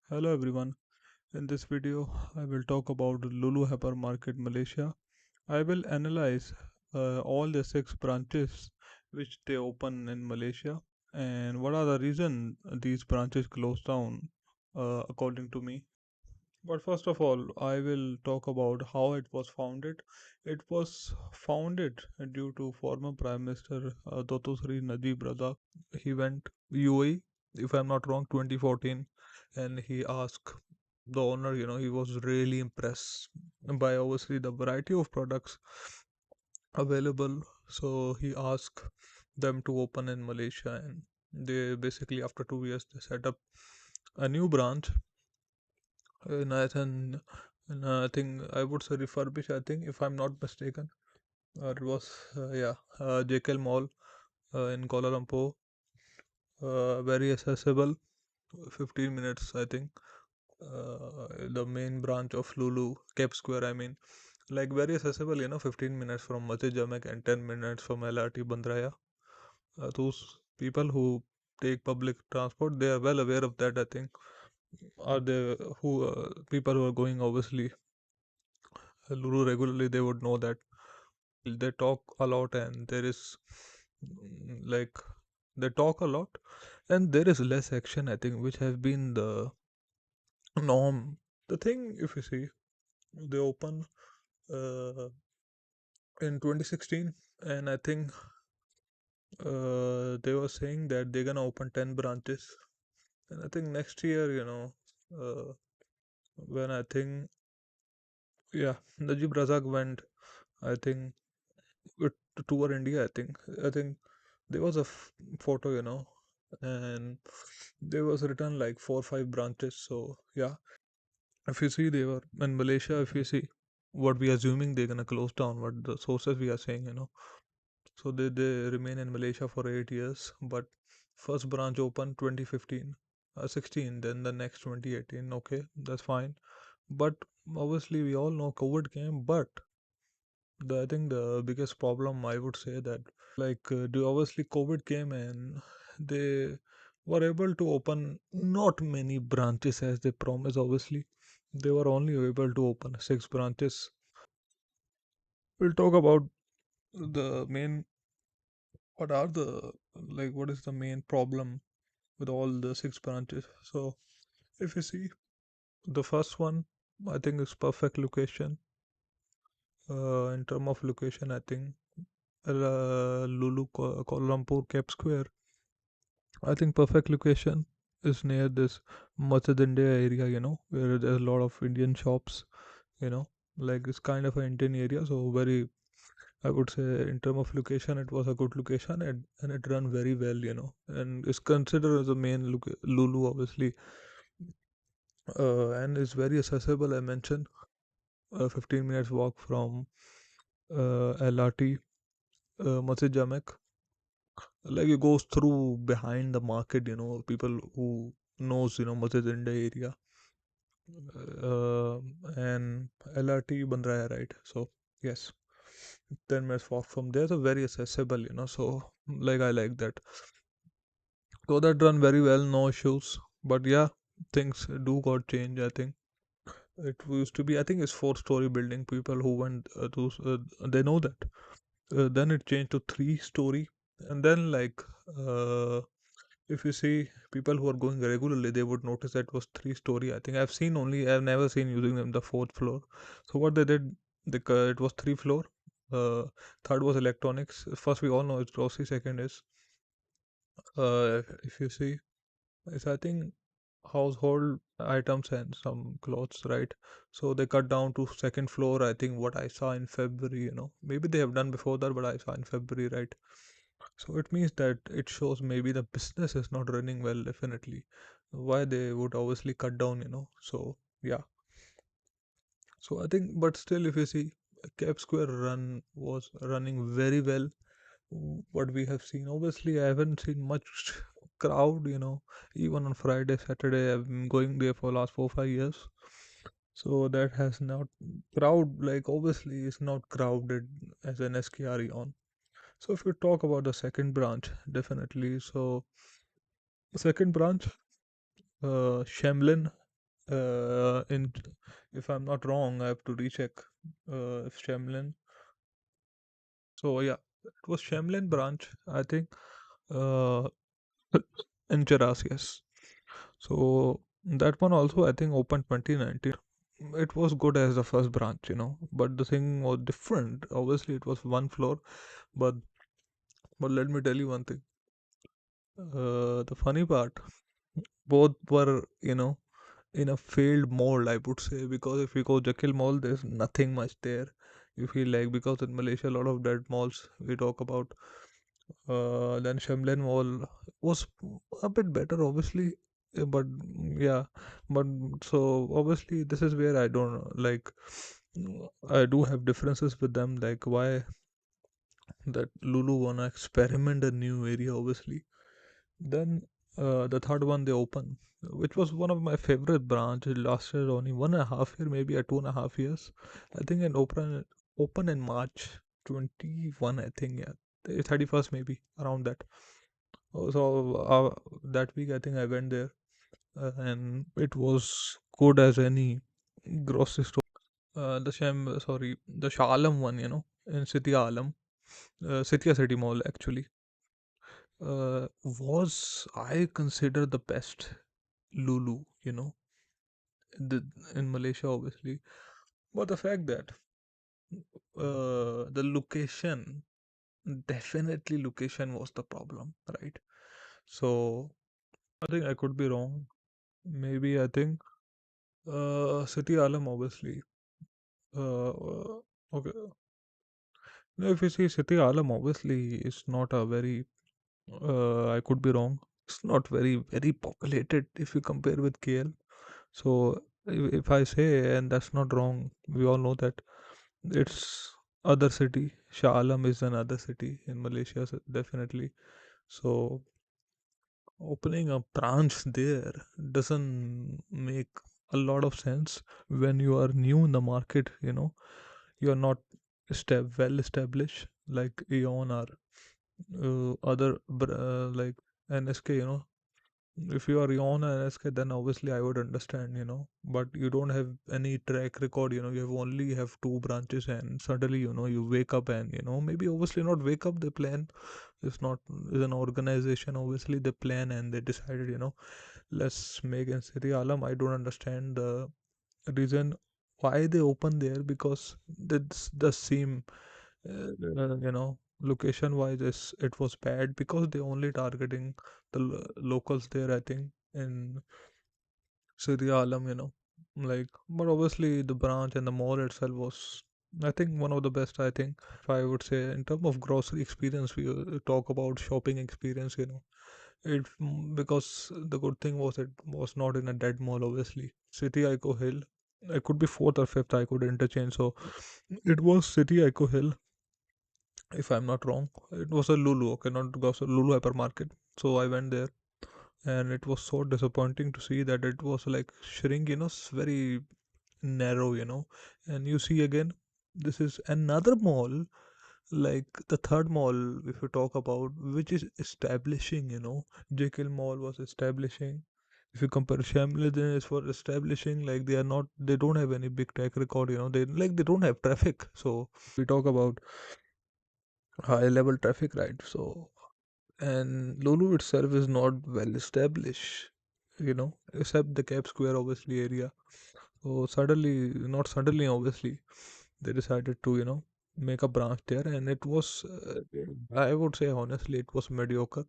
Hello everyone. In this video, I will talk about Lulu Hypermarket Malaysia. I will analyze all the six branches which they open in Malaysia and what are the reason these branches closed down according to me. But first of all, I will talk about how it was founded. It was founded due to former Prime Minister Dr. Seri Najib Razak. He went UAE, if I'm not wrong, 2014, and he asked the owner, he was really impressed by obviously the variety of products available. So he asked them to open in Malaysia, and they basically after 2 years they set up a new branch in I think I would say refurbish. I think if I'm not mistaken, it was Jakel Mall in Kuala Lumpur. Very accessible, 15 minutes I think. The main branch of Lulu Capsquare. I mean, like very accessible. 15 minutes from Masjid Jamek and 10 minutes from LRT Bandraya. Those people who take public transport, they are well aware of that. I think are they who people who are going obviously Lulu regularly, they would know that they talk a lot and there is like they talk a lot and there is less action, I think, which has been the norm. The thing, if you see, they open uh, in 2016, and I think they were saying that they're gonna open 10 branches, and I think next year, uh, when I think, yeah, Najib Razak went, I think, to tour India. I think there was a photo, and there was written like 4 or 5 branches. So yeah, if you see, they were in Malaysia. If you see, what we assuming they're gonna close down, what the sources we are saying, so they remain in Malaysia for 8 years. But first branch opened 2015, 16, then the next 2018. Okay, that's fine. But obviously, we all know COVID came, but I think the biggest problem I would say that obviously COVID came and they were able to open not many branches as they promised. Obviously, they were only able to open 6 branches. We'll talk about the main. What are the what is the main problem with all the 6 branches? So if you see the first one, I think is perfect location. In term of location, I think Kuala Lumpur Cape Square. I think perfect location is near this Masjid India area, where there's a lot of Indian shops, you know, like it's kind of an Indian area. So very, I would say in term of location, it was a good location and it run very well, and it's considered as a main Lulu, obviously, and it's very accessible. I mentioned 15 minutes walk from LRT, Masjid Jamek. Like it goes through behind the market, people who knows, Masjid India area, uh, and LRT Bandraya, right? So yes, 10 minutes walk from there, so very accessible, so like I like that. So that run very well, no issues. But yeah, things do got changed. I think it used to be, I think it's 4-story building. People who went they know that. Then it changed to 3-story, and then uh, if you see people who are going regularly, they would notice that it was 3-story. I think I've never seen using them the fourth floor. So what they did, it was 3 floor. Uh, Third was electronics. First, we all know it's grocery. Second is, if you see, it's I think household items and some clothes, right? So they cut down to second floor. I think what I saw in February, maybe they have done before that, but I saw in February, right? So it means that it shows maybe the business is not running well, definitely. Why they would obviously cut down, So yeah. So I think, but still, if you see, Cap Square run was running very well. What we have seen, obviously, I haven't seen much crowd, even on Friday, Saturday. I've been going there for last 4 5 years. So that has not crowd, like obviously it's not crowded as an SKRE on. So if you talk about the second branch, definitely. So second branch, Shamelin. In if I'm not wrong, I have to recheck. If Shamelin. So yeah, it was Shamelin branch, I think. Uh, in Cheras, yes. So that one also I think opened 2019. It was good as the first branch, but the thing was different. Obviously, it was one floor, but let me tell you one thing. The funny part, both were in a failed mall, I would say, because if you go Jakel Mall, there's nothing much there. You feel like, because in Malaysia, a lot of dead malls we talk about. Then Shemlen Mall was a bit better, obviously, but yeah, but so obviously this is where I don't like. I do have differences with them, like why that Lulu wanna experiment a new area, obviously. Then the third one they opened, which was one of my favorite branch. It lasted only 1.5 year, maybe a 2.5 years. I think it open in March 21. I think, yeah, 31st maybe around that. That week I think I went there, and it was good as any grocery store. The Shah Alam one, in Setia Alam, Setia City Mall actually, was I consider the best Lulu, the, in Malaysia, obviously. But the fact that the location, definitely location was the problem, right? So I think I could be wrong. Maybe I think City Alam, obviously. Okay. No, if you see City Alam, obviously, it's not a very. I could be wrong. It's not very populated if you compare with KL. So if I say, and that's not wrong, we all know that it's other city. Shah Alam is another city in Malaysia, so definitely. So opening a branch there doesn't make a lot of sense when you are new in the market. You're not well established like Eon or like NSK. If you are on an NSK, then obviously I would understand. But you don't have any track record. You have only have two branches, and suddenly you wake up, and maybe obviously not wake up. They plan. It's not is an organization. Obviously they plan, and they decided, let's make in Seri Alam. I don't understand the reason why they open there, because this does seem, location wise, it was bad, because they only targeting the locals there, I think, in Syria Alam, like. But obviously the branch and the mall itself was, I think, one of the best. I think, if I would say, in terms of grocery experience, we talk about shopping experience, because the good thing was it was not in a dead mall, obviously. City Ecohill, it could be fourth or fifth, I could interchange. So it was City Ecohill, if I'm not wrong. It was a Lulu, okay, not because Lulu Hypermarket. So I went there, and it was so disappointing to see that it was like shrink, very narrow, And you see again, this is another mall, like the third mall, if you talk about, which is establishing, Jekyll Mall was establishing. If you compare Shamelin, then it's for establishing, like they don't have any big track record, they don't have traffic. So we talk about high level traffic, right? So, and Lulu itself is not well established, except the Capsquare, obviously, area. So suddenly, not suddenly, obviously, they decided to, make a branch there, and it was, I would say honestly, it was mediocre.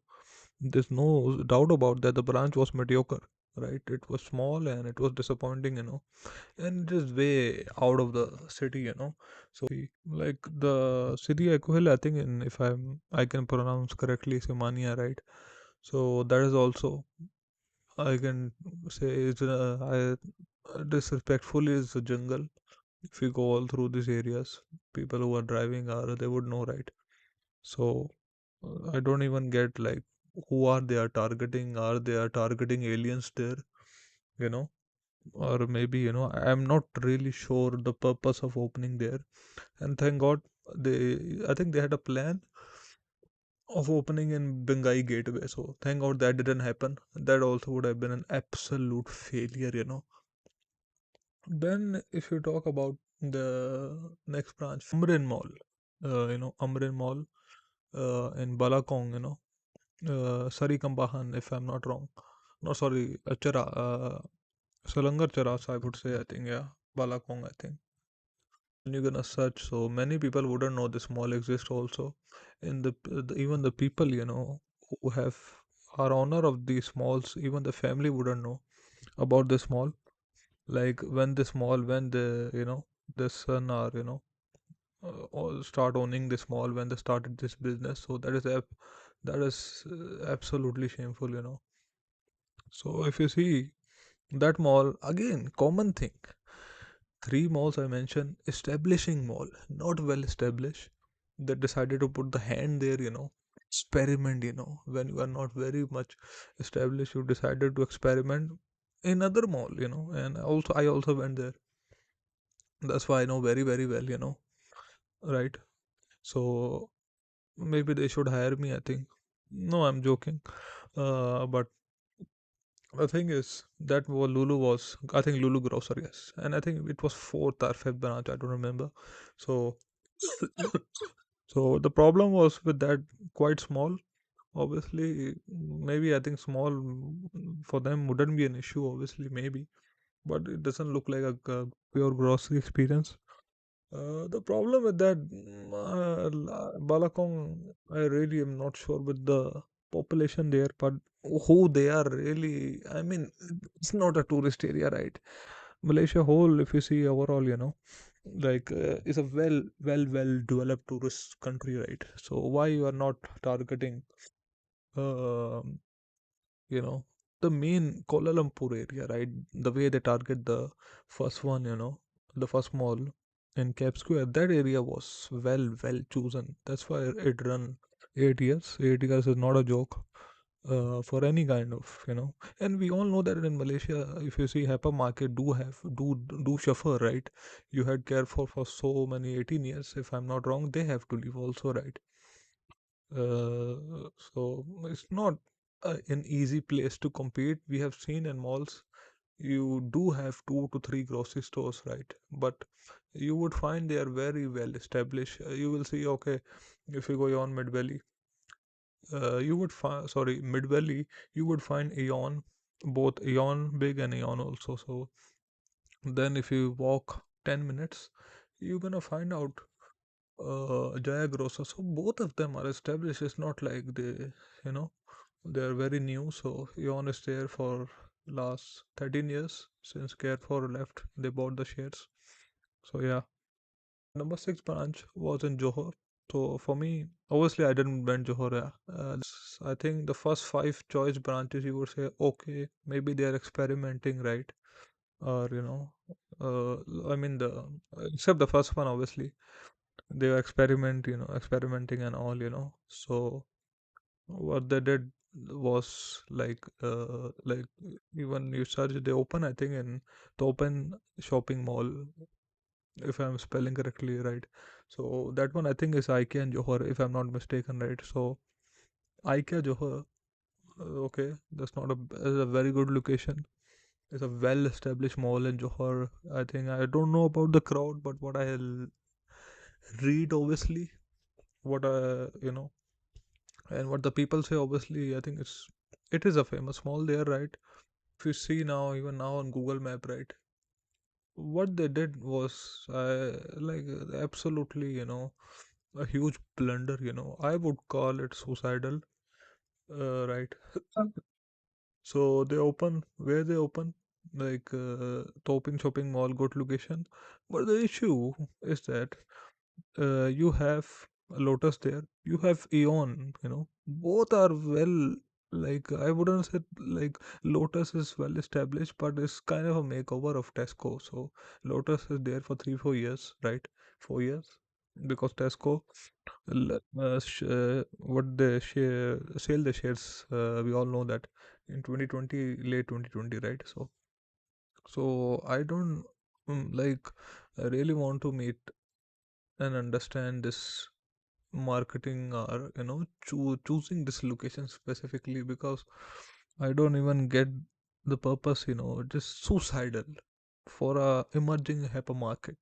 There's no doubt about that. The branch was mediocre, right? It was small and it was disappointing, and just way out of the city, So like the city Ecohill, I think, if I can pronounce correctly, Semania, right? So that is also, I can say, is disrespectful, is a jungle. If you go all through these areas, people who are driving are, they would know, right? So I don't even get, like, who are they are targeting? Are they are targeting aliens there? You know, or maybe, I'm not really sure the purpose of opening there. And thank God, I think they had a plan of opening in Bengai Gateway. So thank God that didn't happen. That also would have been an absolute failure. Then, if you talk about the next branch, Amarin Mall, Amarin Mall in Balakong, Seri Kembangan, if I'm not wrong. No, sorry, Chara, Salangar Charas, I would say, I think, yeah, Balakong, I think. And you're gonna search, so many people wouldn't know this mall exists also. In even the people, who have are owner of these malls, even the family wouldn't know about this mall. Like when this mall, when the son are, all start owning this mall when they started this business. So that is absolutely shameful, So if you see that mall again, common thing. Three malls I mentioned, establishing mall, not well established. They decided to put the hand there, experiment, when you are not very much established, you decided to experiment in other mall, and also I also went there. That's why I know very, very well, right? So maybe they should hire me, I think. No, I'm joking. But the thing is, that was Lulu was, I think Lulu Grocery, yes. And I think it was fourth or fifth branch, I don't remember. So, so the problem was with that quite small. Obviously, maybe I think small for them wouldn't be an issue, obviously, maybe. But it doesn't look like a pure grocery experience. The problem with that Balakong, I really am not sure with the population there, but who they are really. I mean, it's not a tourist area, right? Malaysia whole, if you see overall, like is a well developed tourist country, right? So why you are not targeting, um you know, the main Kuala Lumpur area, right? The way they target the first one, the first mall in Capsquare, that area was well chosen. That's why it run 8 years. 8 years is not a joke. For any kind of, and we all know that in Malaysia, if you see hypermarket do suffer, right? You had care for so many 18 years, if I'm not wrong, they have to leave also, right? So it's not an easy place to compete. We have seen in malls, you do have 2 to 3 grocery stores, right? But you would find they are very well established. You will see, okay, if you go on Mid Valley, you would find, sorry, Mid Valley, you would find Aeon, both Aeon big and Aeon also. So then if you walk 10 minutes, you're gonna find out Jaya Grocer. So both of them are established. It's not like you know, they're very new. So Eon is there for last 13 years since Care4 left. They bought the shares. So yeah, number six branch was in Johor. So for me, obviously I didn't went Johor. Yeah. I think the first five choice branches you would say okay, maybe they are experimenting, right? Or I mean the except the first one obviously they were experimenting and all, so what they did was like even you search, they open I think in Toppen shopping mall, if I'm spelling correctly, right? So that one I think is IKEA and Johor, if I'm not mistaken, right? So IKEA Johor, okay, that's not is a very good location. It's a well established mall in Johor. I think I don't know about the crowd, but what I'll read obviously, what and what the people say obviously, I think it is a famous mall there, right? If you see now, even now on Google Map, right, what they did was absolutely, a huge blunder, I would call it suicidal, right? So they open where they open, like Topping shopping mall, good location, but the issue is that you have a Lotus there, you have Eon, both are well, like I wouldn't say like Lotus is well established, but it's kind of a makeover of Tesco. So Lotus is there for 3 4 years, right? 4 years, because Tesco, what they share sell the shares. We all know that in 2020, late 2020, right? So I don't like. I really want to meet and understand this marketing, or choosing this location specifically, because I don't even get the purpose, just suicidal. for a emerging hypermarket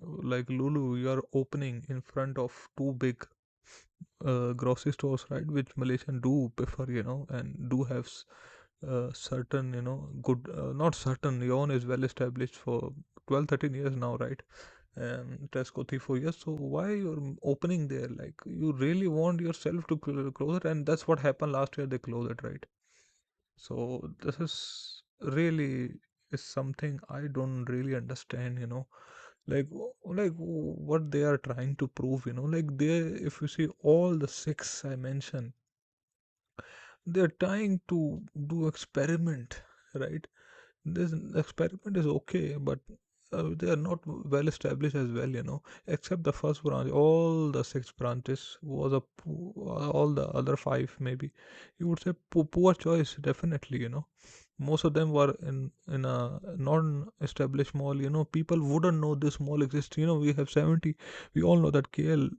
like Lulu. You are opening in front of two big grocery stores, right? Which Malaysian do prefer, and do have certain, good, not certain, Yon is well established for 12, 13 years now, right? And Tesco 3, 4 years. So why you're opening there? Like you really want yourself to close it, and that's what happened last year. They closed it, right? So this is really is something I don't really understand. Like what they are trying to prove. Like they, if you see all the six I mentioned, they're trying to do experiment, right? This experiment is okay, but they are not well established as well, except the first branch. All the six branches was all the other five, maybe you would say poor choice, definitely. Most of them were in a non-established mall. People wouldn't know this mall exists. We have 70. We all know that KL,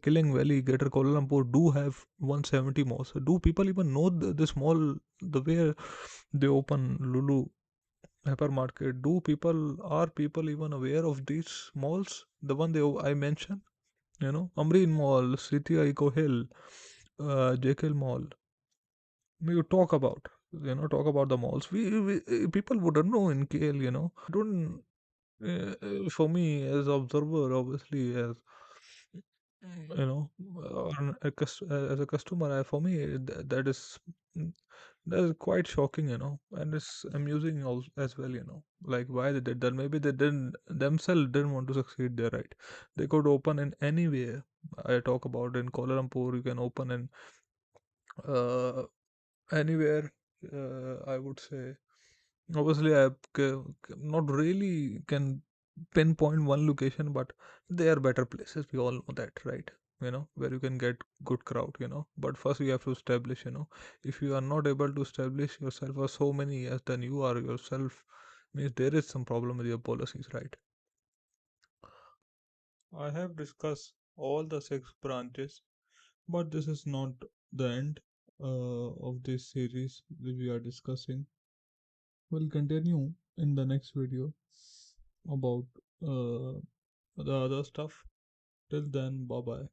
Killing Valley, Greater Kuala Lumpur do have 170 malls. Do people even know this mall, the way they open Lulu Hypermarket? Are people even aware of these malls? The one I mentioned, Amerin Mall, Setia, Ecohill, Jakel Mall. You talk about the malls. We people wouldn't know in KL. Don't For me as observer, obviously, as as a customer, for me mm, that is quite shocking, and it's amusing also as well, like why they did that. Maybe they didn't themselves didn't want to succeed there, right? They could open in anywhere. I talk about in Kuala Lumpur, you can open in uh, anywhere. I would say, obviously, not really can pinpoint one location, but they are better places. We all know that, right? Where you can get good crowd. But first you have to establish. If you are not able to establish yourself for so many years, then you are yourself means there is some problem with your policies, right? I have discussed all the six branches, but this is not the end of this series that we are discussing. We'll continue in the next video about the other stuff. Till then, bye bye.